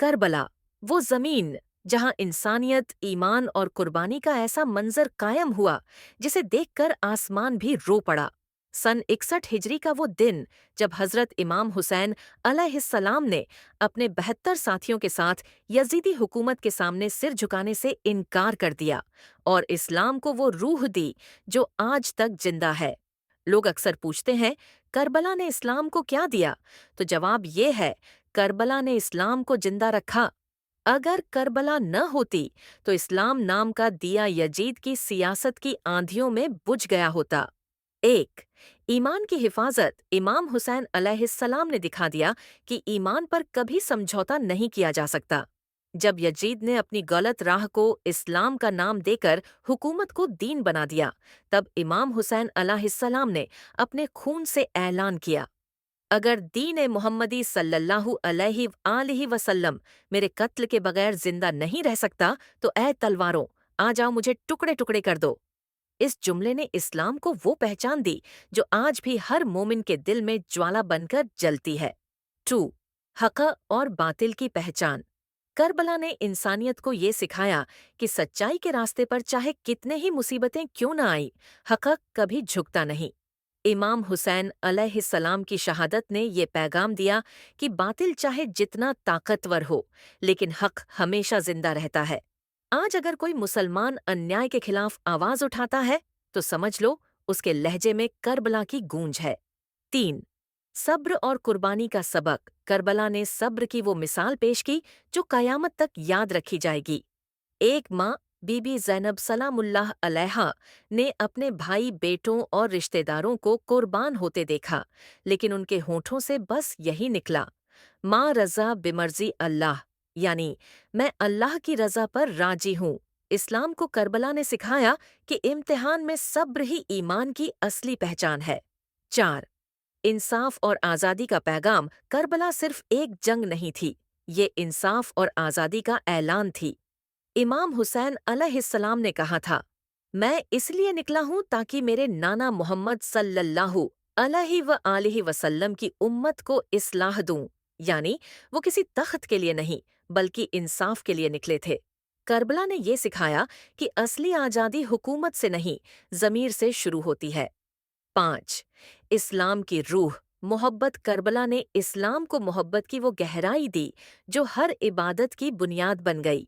کربلا، وہ زمین جہاں انسانیت، ایمان اور قربانی کا ایسا منظر قائم ہوا جسے دیکھ کر آسمان بھی رو پڑا۔ سن 61 ہجری کا وہ دن جب حضرت امام حسین علیہ السلام نے اپنے 72 ساتھیوں کے ساتھ یزیدی حکومت کے سامنے سر جھکانے سے انکار کر دیا اور اسلام کو وہ روح دی جو آج تک زندہ ہے۔ لوگ اکثر پوچھتے ہیں کربلا نے اسلام کو کیا دیا؟ تو جواب یہ ہے، کربلا نے اسلام کو زندہ رکھا۔ اگر کربلا نہ ہوتی تو اسلام نام کا دیا یزید کی سیاست کی آندھیوں میں بجھ گیا ہوتا۔ ایک، ایمان کی حفاظت۔ امام حسین علیہ السلام نے دکھا دیا کہ ایمان پر کبھی سمجھوتا نہیں کیا جا سکتا۔ جب یزید نے اپنی غلط راہ کو اسلام کا نام دے کر حکومت کو دین بنا دیا، تب امام حسین علیہ السلام نے اپنے خون سے اعلان کیا، اگر دین محمدی صلی اللہ علیہ وآلہ وسلم میرے قتل کے بغیر زندہ نہیں رہ سکتا تو اے تلواروں، آ جاؤ مجھے ٹکڑے ٹکڑے کر دو۔ اس جملے نے اسلام کو وہ پہچان دی جو آج بھی ہر مومن کے دل میں جوالا بن کر جلتی ہے۔ 2، حق اور باطل کی پہچان۔ کربلا نے انسانیت کو یہ سکھایا کہ سچائی کے راستے پر چاہے کتنے ہی مصیبتیں کیوں نہ آئیں، حق کبھی جھکتا نہیں۔ امام حسین علیہ السلام کی شہادت نے یہ پیغام دیا کہ باطل چاہے جتنا طاقتور ہو، لیکن حق ہمیشہ زندہ رہتا ہے۔ آج اگر کوئی مسلمان انیائے کے خلاف آواز اٹھاتا ہے تو سمجھ لو اس کے لہجے میں کربلا کی گونج ہے۔ 3، صبر اور قربانی کا سبق۔ کربلا نے صبر کی وہ مثال پیش کی جو قیامت تک یاد رکھی جائے گی۔ ایک ماں بی بی زینب سلام اللہ علیہا نے اپنے بھائی، بیٹوں اور رشتہ داروں کو قربان ہوتے دیکھا، لیکن ان کے ہونٹوں سے بس یہی نکلا، ماں رضا بمرضی اللہ، یعنی میں اللہ کی رضا پر راضی ہوں۔ اسلام کو کربلا نے سکھایا کہ امتحان میں صبر ہی ایمان کی اصلی پہچان ہے۔ 4، انصاف اور آزادی کا پیغام۔ کربلا صرف ایک جنگ نہیں تھی، یہ انصاف اور آزادی کا اعلان تھی۔ امام حسین علیہ السلام نے کہا تھا، میں اس لیے نکلا ہوں تاکہ میرے نانا محمد صلی اللہ علیہ وآلہ وسلم کی امت کو اصلاح دوں، یعنی وہ کسی تخت کے لیے نہیں بلکہ انصاف کے لیے نکلے تھے۔ کربلا نے یہ سکھایا کہ اصلی آزادی حکومت سے نہیں، ضمیر سے شروع ہوتی ہے۔ 5، اسلام کی روح، محبت۔ کربلا نے اسلام کو محبت کی وہ گہرائی دی جو ہر عبادت کی بنیاد بن گئی۔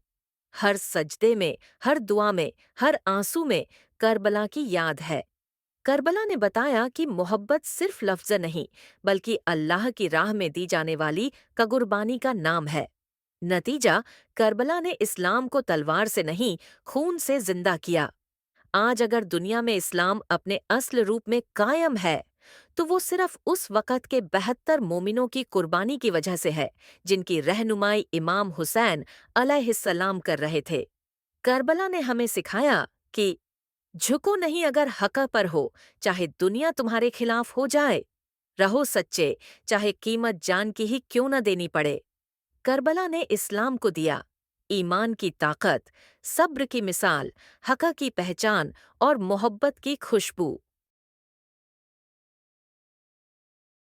ہر سجدے میں، ہر دعا میں، ہر آنسو میں کربلا کی یاد ہے۔ کربلا نے بتایا کہ محبت صرف لفظ نہیں بلکہ اللہ کی راہ میں دی جانے والی قربانی کا نام ہے۔ نتیجہ، کربلا نے اسلام کو تلوار سے نہیں، خون سے زندہ کیا۔ آج اگر دنیا میں اسلام اپنے اصل روپ میں قائم ہے تو وہ صرف اس وقت کے 72 مومنوں کی قربانی کی وجہ سے ہے جن کی رہنمائی امام حسین علیہ السلام کر رہے تھے۔ کربلا نے ہمیں سکھایا کہ جھکو نہیں اگر حق پر ہو، چاہے دنیا تمہارے خلاف ہو جائے، رہو سچے چاہے قیمت جان کی ہی کیوں نہ دینی پڑے۔ کربلا نے اسلام کو دیا ایمان کی طاقت، صبر کی مثال، حق کی پہچان اور محبت کی خوشبو۔